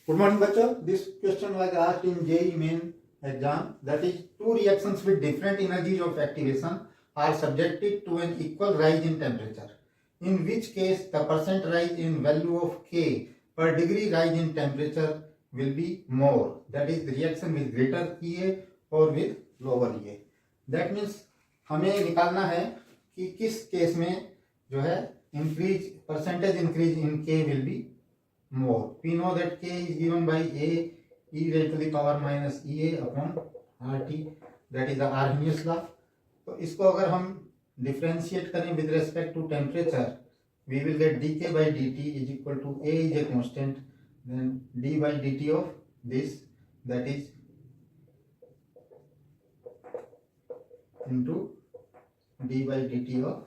Good morning, bachcho. This question was asked in JEE main exam. That is, two reactions with different energies of activation are subjected to an equal rise in temperature. In which case, the percent rise in value of K per degree rise in temperature will be more. That is, the reaction with greater EA or with lower EA. That means हमें निकालना है कि किस case में जो है increase percentage increase in K will be more. We know that K is given by A e raised to the power minus EA upon RT. That is the Arrhenius law. तो इसको अगर हम differentiate करें with respect to temperature, we will get dk by dt is equal to A is a constant, then d by dt of this, that is into d by dt of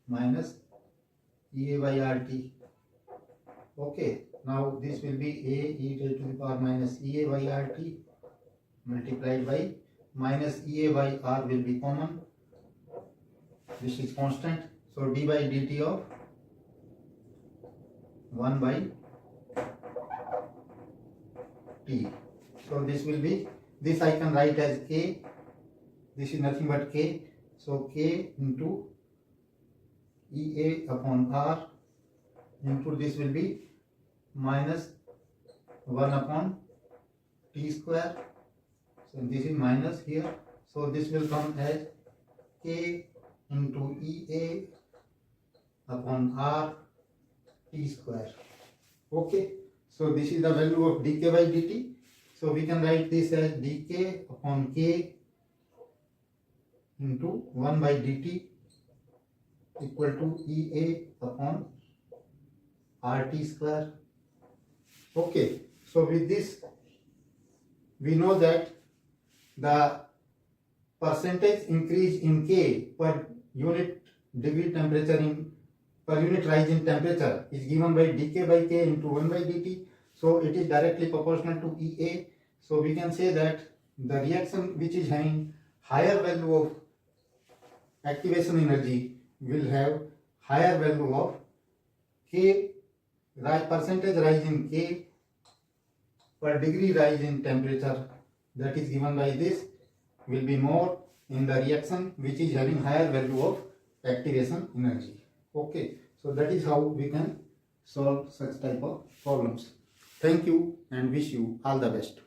minus EA by RT. Okay, now this will be A e raised to the power minus EA by RT multiplied by minus EA by R will be common. This is constant. So d by dt of 1 by T. So this will be, this I can write as K. This is nothing but K. So K into EA upon R into this will be minus 1 upon T square. So this is minus here. So this will come as K into EA upon R T square. Okay. So this is the value of dk by dt. So we can write this as dk upon K into 1 by dt equal to EA upon RT square. Okay, so with this we know that the percentage increase in K per unit degree temperature in per unit rise in temperature is given by dk by K into 1 by dt. So it is directly proportional to EA. So we can say that the reaction which is having higher value of activation energy will have higher value of K, percentage rise in K per degree rise in temperature, that is given by this, will be more in the reaction which is having higher value of activation energy. Okay, so that is how we can solve such type of problems. Thank you and wish you all the best.